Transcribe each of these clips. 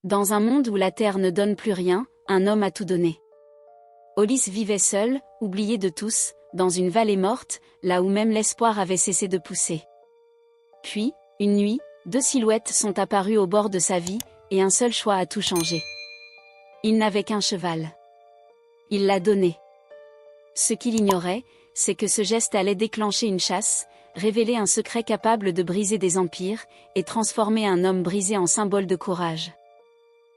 Dans un monde où la terre ne donne plus rien, un homme a tout donné. Ulysse vivait seul, oublié de tous, dans une vallée morte, là où même l'espoir avait cessé de pousser. Puis, une nuit, deux silhouettes sont apparues au bord de sa vie, et un seul choix a tout changé. Il n'avait qu'un cheval. Il l'a donné. Ce qu'il ignorait, c'est que ce geste allait déclencher une chasse, révéler un secret capable de briser des empires, et transformer un homme brisé en symbole de courage.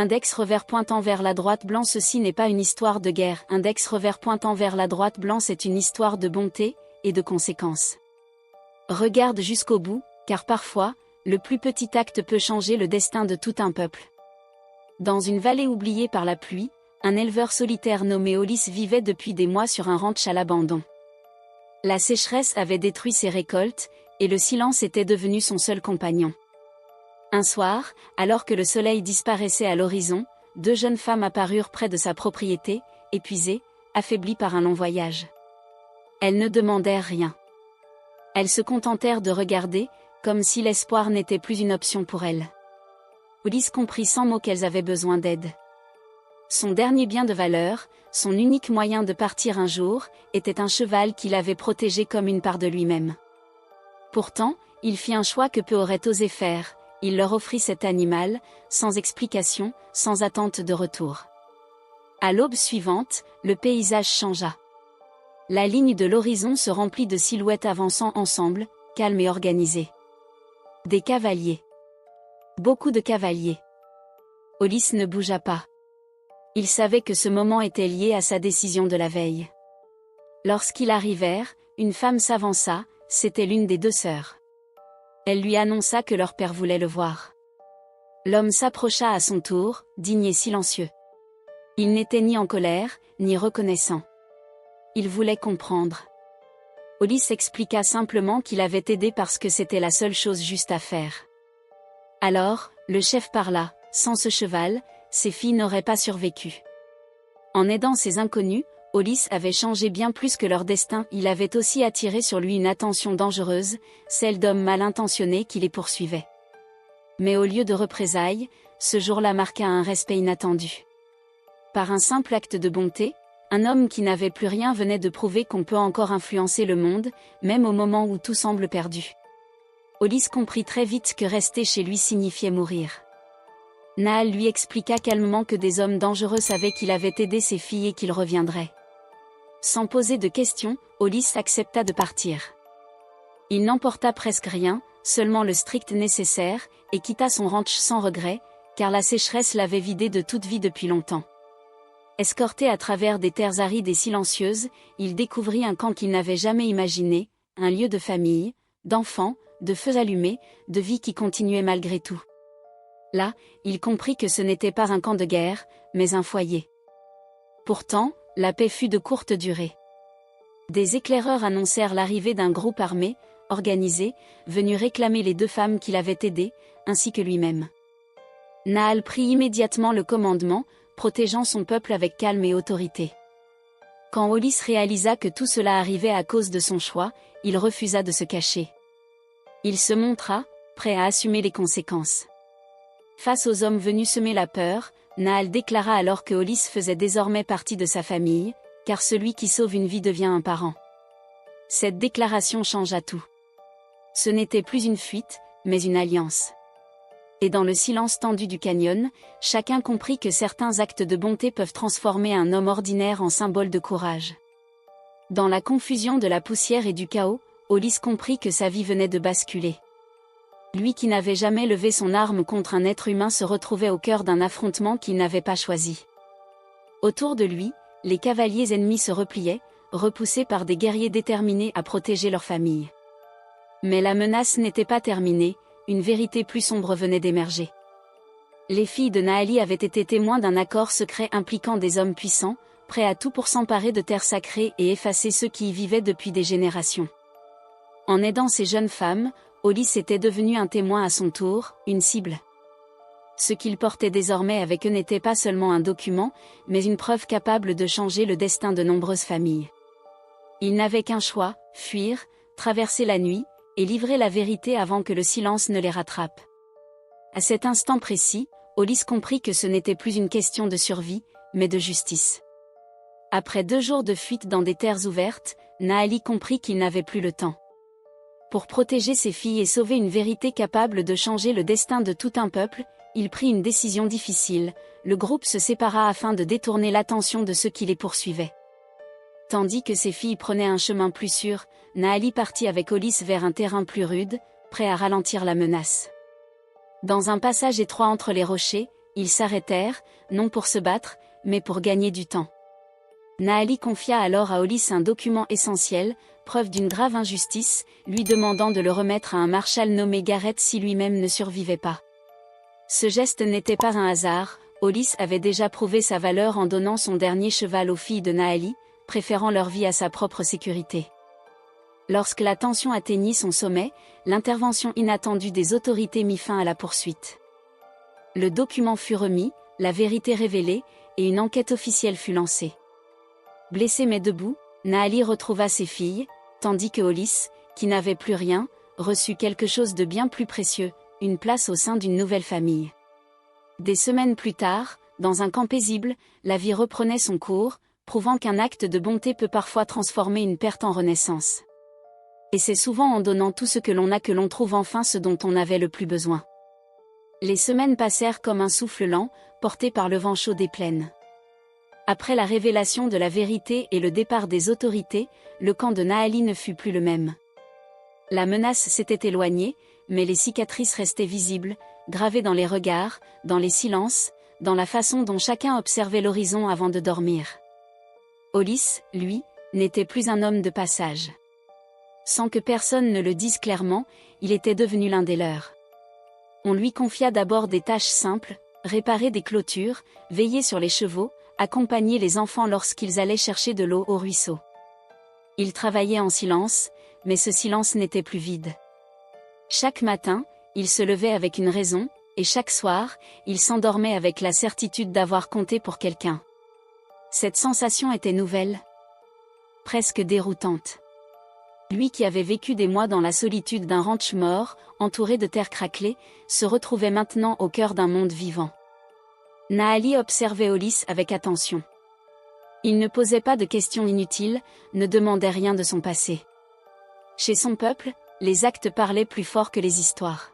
Index revers pointant vers la droite blanc. Ceci n'est pas une histoire de guerre. Index revers pointant vers la droite blanc. C'est une histoire de bonté, et de conséquences. Regarde jusqu'au bout, car parfois, le plus petit acte peut changer le destin de tout un peuple. Dans une vallée oubliée par la pluie, un éleveur solitaire nommé Ulysse vivait depuis des mois sur un ranch à l'abandon. La sécheresse avait détruit ses récoltes, et le silence était devenu son seul compagnon. Un soir, alors que le soleil disparaissait à l'horizon, deux jeunes femmes apparurent près de sa propriété, épuisées, affaiblies par un long voyage. Elles ne demandèrent rien. Elles se contentèrent de regarder, comme si l'espoir n'était plus une option pour elles. Ulysse comprit sans mots qu'elles avaient besoin d'aide. Son dernier bien de valeur, son unique moyen de partir un jour, était un cheval qu'il avait protégé comme une part de lui-même. Pourtant, il fit un choix que peu auraient osé faire. Il leur offrit cet animal, sans explication, sans attente de retour. À l'aube suivante, le paysage changea. La ligne de l'horizon se remplit de silhouettes avançant ensemble, calmes et organisées. Des cavaliers. Beaucoup de cavaliers. Ulysse ne bougea pas. Il savait que ce moment était lié à sa décision de la veille. Lorsqu'ils arrivèrent, une femme s'avança, c'était l'une des deux sœurs. Elle lui annonça que leur père voulait le voir. L'homme s'approcha à son tour, digne et silencieux. Il n'était ni en colère, ni reconnaissant. Il voulait comprendre. Ulysse expliqua simplement qu'il avait aidé parce que c'était la seule chose juste à faire. Alors, le chef parla, sans ce cheval, ses filles n'auraient pas survécu. En aidant ces inconnus, Ulysse avait changé bien plus que leur destin. Il avait aussi attiré sur lui une attention dangereuse, celle d'hommes mal intentionnés qui les poursuivaient. Mais au lieu de représailles, ce jour-là marqua un respect inattendu. Par un simple acte de bonté, un homme qui n'avait plus rien venait de prouver qu'on peut encore influencer le monde, même au moment où tout semble perdu. Ulysse comprit très vite que rester chez lui signifiait mourir. Naal lui expliqua calmement que des hommes dangereux savaient qu'il avait aidé ses filles et qu'il reviendrait. Sans poser de questions, Ulysse accepta de partir. Il n'emporta presque rien, seulement le strict nécessaire, et quitta son ranch sans regret, car la sécheresse l'avait vidé de toute vie depuis longtemps. Escorté à travers des terres arides et silencieuses, il découvrit un camp qu'il n'avait jamais imaginé, un lieu de famille, d'enfants, de feux allumés, de vie qui continuait malgré tout. Là, il comprit que ce n'était pas un camp de guerre, mais un foyer. Pourtant, la paix fut de courte durée. Des éclaireurs annoncèrent l'arrivée d'un groupe armé, organisé, venu réclamer les deux femmes qu'il avait aidées, ainsi que lui-même. Naal prit immédiatement le commandement, protégeant son peuple avec calme et autorité. Quand Ulysse réalisa que tout cela arrivait à cause de son choix, il refusa de se cacher. Il se montra, prêt à assumer les conséquences. Face aux hommes venus semer la peur, Naal déclara alors que Ulysse faisait désormais partie de sa famille, car celui qui sauve une vie devient un parent. Cette déclaration changea tout. Ce n'était plus une fuite, mais une alliance. Et dans le silence tendu du canyon, chacun comprit que certains actes de bonté peuvent transformer un homme ordinaire en symbole de courage. Dans la confusion de la poussière et du chaos, Ulysse comprit que sa vie venait de basculer. Lui qui n'avait jamais levé son arme contre un être humain se retrouvait au cœur d'un affrontement qu'il n'avait pas choisi. Autour de lui, les cavaliers ennemis se repliaient, repoussés par des guerriers déterminés à protéger leur famille. Mais la menace n'était pas terminée, une vérité plus sombre venait d'émerger. Les filles de Naali avaient été témoins d'un accord secret impliquant des hommes puissants, prêts à tout pour s'emparer de terres sacrées et effacer ceux qui y vivaient depuis des générations. En aidant ces jeunes femmes, Ulysse était devenu un témoin à son tour, une cible. Ce qu'il portait désormais avec eux n'était pas seulement un document, mais une preuve capable de changer le destin de nombreuses familles. Il n'avait qu'un choix, fuir, traverser la nuit, et livrer la vérité avant que le silence ne les rattrape. À cet instant précis, Hollis comprit que ce n'était plus une question de survie, mais de justice. Après 2 jours de fuite dans des terres ouvertes, Nahali comprit qu'il n'avait plus le temps. Pour protéger ses filles et sauver une vérité capable de changer le destin de tout un peuple, il prit une décision difficile. Le groupe se sépara afin de détourner l'attention de ceux qui les poursuivaient. Tandis que ses filles prenaient un chemin plus sûr, Nahali partit avec Hollis vers un terrain plus rude, prêt à ralentir la menace. Dans un passage étroit entre les rochers, ils s'arrêtèrent, non pour se battre, mais pour gagner du temps. Nahali confia alors à Hollis un document essentiel, preuve d'une grave injustice, lui demandant de le remettre à un marshal nommé Garrett si lui-même ne survivait pas. Ce geste n'était pas un hasard, Hollis avait déjà prouvé sa valeur en donnant son dernier cheval aux filles de Nahali, préférant leur vie à sa propre sécurité. Lorsque la tension atteignit son sommet, l'intervention inattendue des autorités mit fin à la poursuite. Le document fut remis, la vérité révélée, et une enquête officielle fut lancée. Blessée mais debout, Nahali retrouva ses filles, tandis que Hollis, qui n'avait plus rien, reçut quelque chose de bien plus précieux, une place au sein d'une nouvelle famille. Des semaines plus tard, dans un camp paisible, la vie reprenait son cours, prouvant qu'un acte de bonté peut parfois transformer une perte en renaissance. Et c'est souvent en donnant tout ce que l'on a que l'on trouve enfin ce dont on avait le plus besoin. Les semaines passèrent comme un souffle lent, porté par le vent chaud des plaines. Après la révélation de la vérité et le départ des autorités, le camp de Nahali ne fut plus le même. La menace s'était éloignée, mais les cicatrices restaient visibles, gravées dans les regards, dans les silences, dans la façon dont chacun observait l'horizon avant de dormir. Hollis, lui, n'était plus un homme de passage. Sans que personne ne le dise clairement, il était devenu l'un des leurs. On lui confia d'abord des tâches simples, réparer des clôtures, veiller sur les chevaux, accompagner les enfants lorsqu'ils allaient chercher de l'eau au ruisseau. Il travaillait en silence, mais ce silence n'était plus vide. Chaque matin, il se levait avec une raison, et chaque soir, il s'endormait avec la certitude d'avoir compté pour quelqu'un. Cette sensation était nouvelle, presque déroutante. Lui qui avait vécu des mois dans la solitude d'un ranch mort, entouré de terre craquelée, se retrouvait maintenant au cœur d'un monde vivant. Nahali observait Hollis avec attention. Il ne posait pas de questions inutiles, ne demandait rien de son passé. Chez son peuple, les actes parlaient plus fort que les histoires.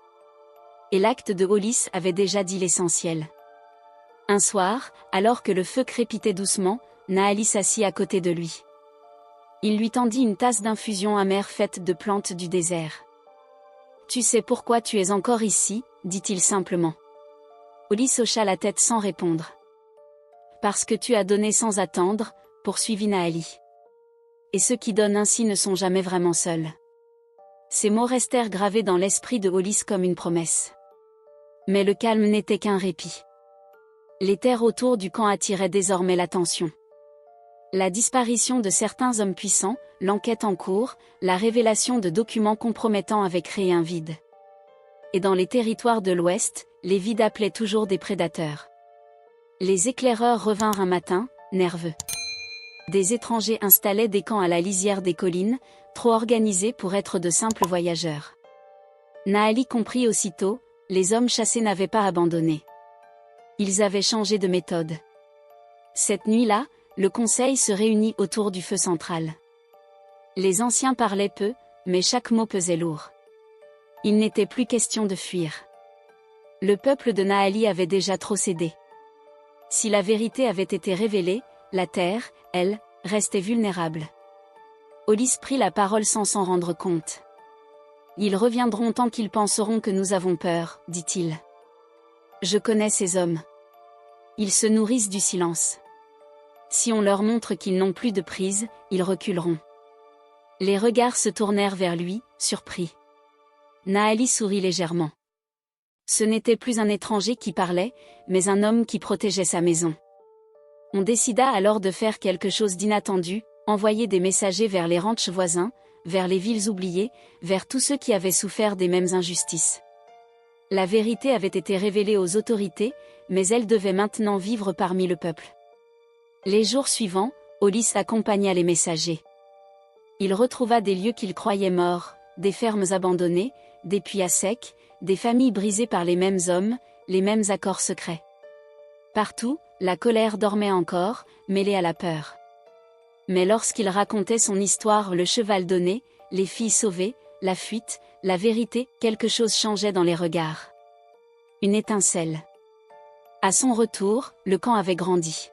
Et l'acte de Hollis avait déjà dit l'essentiel. Un soir, alors que le feu crépitait doucement, Nahali s'assit à côté de lui. Il lui tendit une tasse d'infusion amère faite de plantes du désert. « Tu sais pourquoi tu es encore ici ?» dit-il simplement. Hollis hocha la tête sans répondre. « Parce que tu as donné sans attendre », poursuivit Nahali. « Et ceux qui donnent ainsi ne sont jamais vraiment seuls. » Ces mots restèrent gravés dans l'esprit de Hollis comme une promesse. Mais le calme n'était qu'un répit. Les terres autour du camp attiraient désormais l'attention. La disparition de certains hommes puissants, l'enquête en cours, la révélation de documents compromettants avaient créé un vide. Et dans les territoires de l'Ouest, les vides appelaient toujours des prédateurs. Les éclaireurs revinrent un matin, nerveux. Des étrangers installaient des camps à la lisière des collines, trop organisés pour être de simples voyageurs. Nahali comprit aussitôt, les hommes chassés n'avaient pas abandonné. Ils avaient changé de méthode. Cette nuit-là, le conseil se réunit autour du feu central. Les anciens parlaient peu, mais chaque mot pesait lourd. Il n'était plus question de fuir. Le peuple de Nahali avait déjà trop cédé. Si la vérité avait été révélée, la terre, elle, restait vulnérable. Hollis prit la parole sans s'en rendre compte. « Ils reviendront tant qu'ils penseront que nous avons peur, dit-il. Je connais ces hommes. Ils se nourrissent du silence. Si on leur montre qu'ils n'ont plus de prise, ils reculeront. » Les regards se tournèrent vers lui, surpris. Nahali sourit légèrement. Ce n'était plus un étranger qui parlait, mais un homme qui protégeait sa maison. On décida alors de faire quelque chose d'inattendu, envoyer des messagers vers les ranchs voisins, vers les villes oubliées, vers tous ceux qui avaient souffert des mêmes injustices. La vérité avait été révélée aux autorités, mais elle devait maintenant vivre parmi le peuple. Les jours suivants, Hollis accompagna les messagers. Il retrouva des lieux qu'il croyait morts, des fermes abandonnées, des puits à sec, des familles brisées par les mêmes hommes, les mêmes accords secrets. Partout, la colère dormait encore, mêlée à la peur. Mais lorsqu'il racontait son histoire, le cheval donné, les filles sauvées, la fuite, la vérité, quelque chose changeait dans les regards. Une étincelle. À son retour, le camp avait grandi.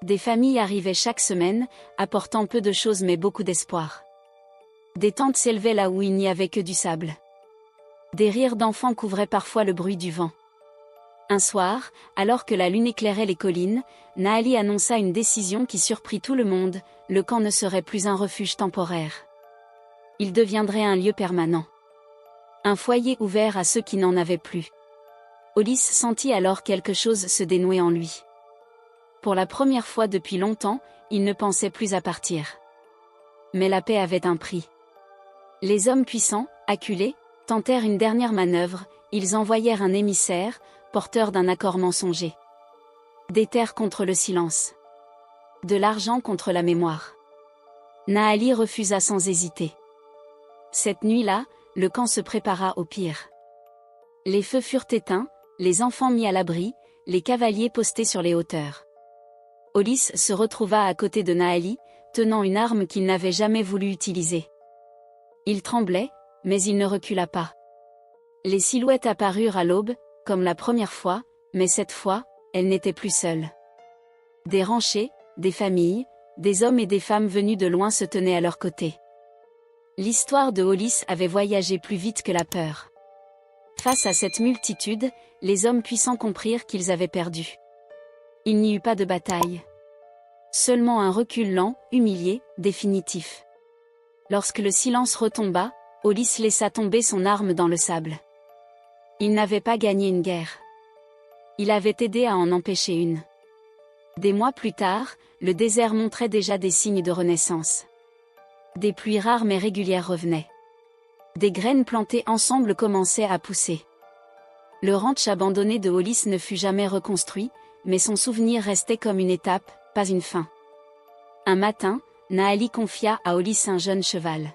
Des familles arrivaient chaque semaine, apportant peu de choses mais beaucoup d'espoir. Des tentes s'élevaient là où il n'y avait que du sable. Des rires d'enfants couvraient parfois le bruit du vent. Un soir, alors que la lune éclairait les collines, Nahali annonça une décision qui surprit tout le monde, le camp ne serait plus un refuge temporaire. Il deviendrait un lieu permanent. Un foyer ouvert à ceux qui n'en avaient plus. Hollis sentit alors quelque chose se dénouer en lui. Pour la première fois depuis longtemps, il ne pensait plus à partir. Mais la paix avait un prix. Les hommes puissants, acculés, tentèrent une dernière manœuvre, ils envoyèrent un émissaire, porteur d'un accord mensonger. Des terres contre le silence. De l'argent contre la mémoire. Nahali refusa sans hésiter. Cette nuit-là, le camp se prépara au pire. Les feux furent éteints, les enfants mis à l'abri, les cavaliers postés sur les hauteurs. Hollis se retrouva à côté de Nahali, tenant une arme qu'il n'avait jamais voulu utiliser. Il tremblait, mais il ne recula pas. Les silhouettes apparurent à l'aube, comme la première fois, mais cette fois, elles n'étaient plus seules. Des ranchers, des familles, des hommes et des femmes venus de loin se tenaient à leur côté. L'histoire de Hollis avait voyagé plus vite que la peur. Face à cette multitude, les hommes puissants comprirent qu'ils avaient perdu. Il n'y eut pas de bataille. Seulement un recul lent, humilié, définitif. Lorsque le silence retomba, Hollis laissa tomber son arme dans le sable. Il n'avait pas gagné une guerre. Il avait aidé à en empêcher une. Des mois plus tard, le désert montrait déjà des signes de renaissance. Des pluies rares mais régulières revenaient. Des graines plantées ensemble commençaient à pousser. Le ranch abandonné de Hollis ne fut jamais reconstruit, mais son souvenir restait comme une étape, pas une fin. Un matin, Nahali confia à Hollis un jeune cheval.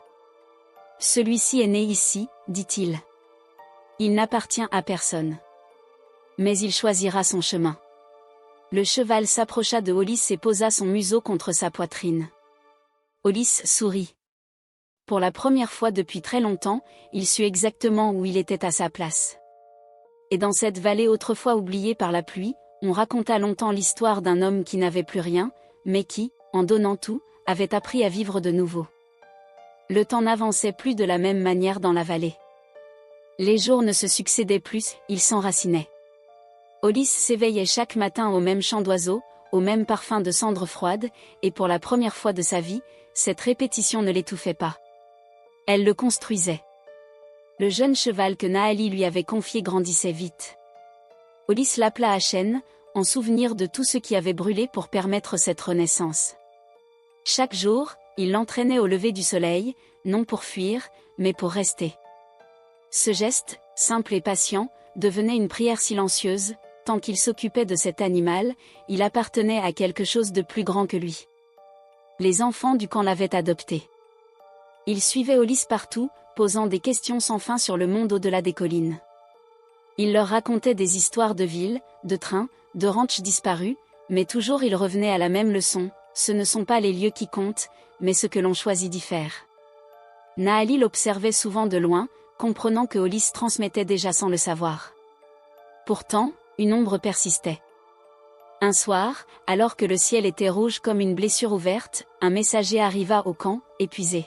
« Celui-ci est né ici, dit-il. Il n'appartient à personne. Mais il choisira son chemin. » Le cheval s'approcha de Hollis et posa son museau contre sa poitrine. Hollis sourit. Pour la première fois depuis très longtemps, il sut exactement où il était à sa place. Et dans cette vallée autrefois oubliée par la pluie, on raconta longtemps l'histoire d'un homme qui n'avait plus rien, mais qui, en donnant tout, avait appris à vivre de nouveau. Le temps n'avançait plus de la même manière dans la vallée. Les jours ne se succédaient plus, ils s'enracinaient. Hollis s'éveillait chaque matin au même chant d'oiseaux, au même parfum de cendres froides, et pour la première fois de sa vie, cette répétition ne l'étouffait pas. Elle le construisait. Le jeune cheval que Nahali lui avait confié grandissait vite. Hollis l'appela Achen, en souvenir de tout ce qui avait brûlé pour permettre cette renaissance. Chaque jour, il l'entraînait au lever du soleil, non pour fuir, mais pour rester. Ce geste, simple et patient, devenait une prière silencieuse, tant qu'il s'occupait de cet animal, il appartenait à quelque chose de plus grand que lui. Les enfants du camp l'avaient adopté. Il suivait Hollis partout, posant des questions sans fin sur le monde au-delà des collines. Il leur racontait des histoires de villes, de trains, de ranchs disparus, mais toujours il revenait à la même leçon, ce ne sont pas les lieux qui comptent, mais ce que l'on choisit d'y faire. Nahali l'observait souvent de loin, comprenant que Hollis transmettait déjà sans le savoir. Pourtant, une ombre persistait. Un soir, alors que le ciel était rouge comme une blessure ouverte, un messager arriva au camp, épuisé.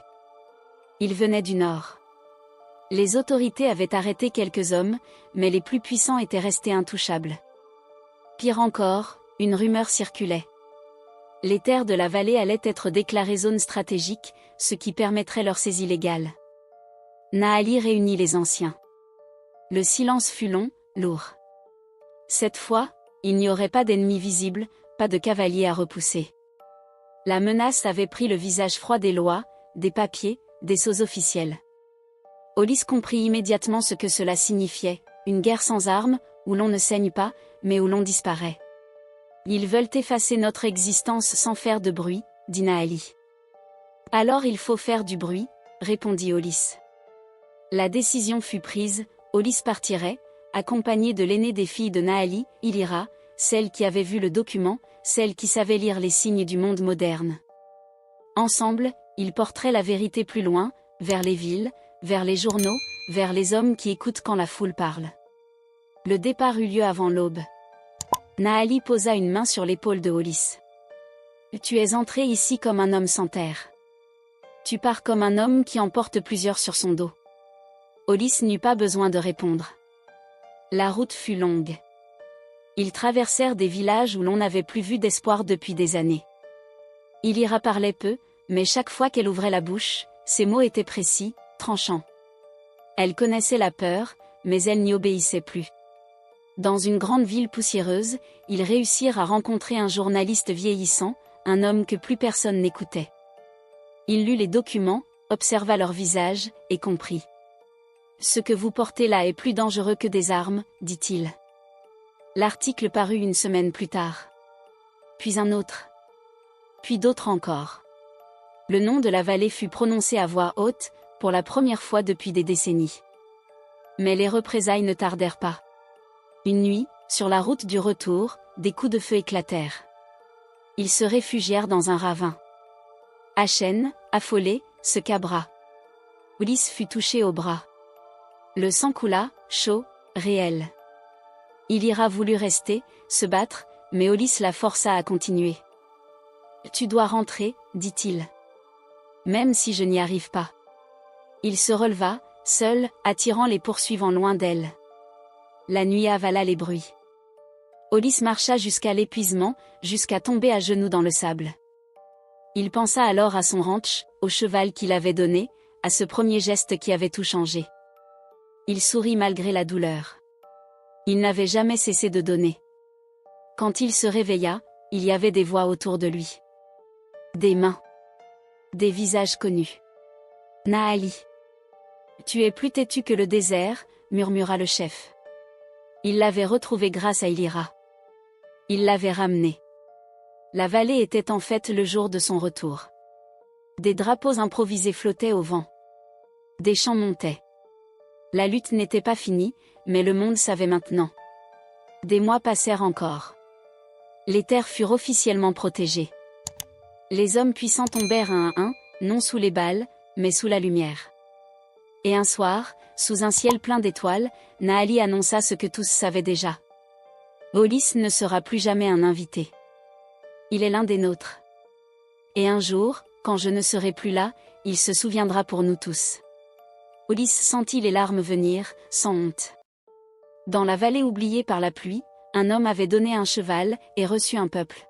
Il venait du nord. Les autorités avaient arrêté quelques hommes, mais les plus puissants étaient restés intouchables. Pire encore, une rumeur circulait. Les terres de la vallée allaient être déclarées zones stratégiques, ce qui permettrait leur saisie légale. Nahali réunit les anciens. Le silence fut long, lourd. Cette fois, il n'y aurait pas d'ennemis visibles, pas de cavaliers à repousser. La menace avait pris le visage froid des lois, des papiers, des sceaux officiels. Hollis comprit immédiatement ce que cela signifiait, une guerre sans armes, où l'on ne saigne pas, mais où l'on disparaît. Ils veulent effacer notre existence sans faire de bruit, dit Nahali. Alors il faut faire du bruit, répondit Hollis. La décision fut prise, Hollis partirait, accompagné de l'aînée des filles de Nahali, Illyra, celle qui avait vu le document, celle qui savait lire les signes du monde moderne. Ensemble, ils porteraient la vérité plus loin, vers les villes, vers les journaux, vers les hommes qui écoutent quand la foule parle. Le départ eut lieu avant l'aube. Nahali posa une main sur l'épaule de Hollis. « Tu es entré ici comme un homme sans terre. Tu pars comme un homme qui emporte plusieurs sur son dos. » Hollis n'eut pas besoin de répondre. La route fut longue. Ils traversèrent des villages où l'on n'avait plus vu d'espoir depuis des années. Illyra parlait peu, mais chaque fois qu'elle ouvrait la bouche, ses mots étaient précis, tranchants. Elle connaissait la peur, mais elle n'y obéissait plus. Dans une grande ville poussiéreuse, ils réussirent à rencontrer un journaliste vieillissant, un homme que plus personne n'écoutait. Il lut les documents, observa leur visage, et comprit. « Ce que vous portez là est plus dangereux que des armes, dit-il. » L'article parut une semaine plus tard. Puis un autre. Puis d'autres encore. Le nom de la vallée fut prononcé à voix haute, pour la première fois depuis des décennies. Mais les représailles ne tardèrent pas. Une nuit, sur la route du retour, des coups de feu éclatèrent. Ils se réfugièrent dans un ravin. Achen, affolé, se cabra. Hollis fut touché au bras. Le sang coula, chaud, réel. Illyra voulut rester, se battre, mais Hollis la força à continuer. « Tu dois rentrer, dit-il. Même si je n'y arrive pas. » Il se releva, seul, attirant les poursuivants loin d'elle. La nuit avala les bruits. Hollis marcha jusqu'à l'épuisement, jusqu'à tomber à genoux dans le sable. Il pensa alors à son ranch, au cheval qu'il avait donné, à ce premier geste qui avait tout changé. Il sourit malgré la douleur. Il n'avait jamais cessé de donner. Quand il se réveilla, il y avait des voix autour de lui. Des mains. Des visages connus. « Nahali. Tu es plus têtu que le désert, » murmura le chef. Il l'avait retrouvé grâce à Illyra. Il l'avait ramené. La vallée était en fête le jour de son retour. Des drapeaux improvisés flottaient au vent. Des chants montaient. La lutte n'était pas finie, mais le monde savait maintenant. Des mois passèrent encore. Les terres furent officiellement protégées. Les hommes puissants tombèrent un à un, non sous les balles, mais sous la lumière. Et un soir, sous un ciel plein d'étoiles, Nahali annonça ce que tous savaient déjà. Hollis ne sera plus jamais un invité. Il est l'un des nôtres. Et un jour, quand je ne serai plus là, il se souviendra pour nous tous. Hollis sentit les larmes venir, sans honte. Dans la vallée oubliée par la pluie, un homme avait donné un cheval et reçu un peuple.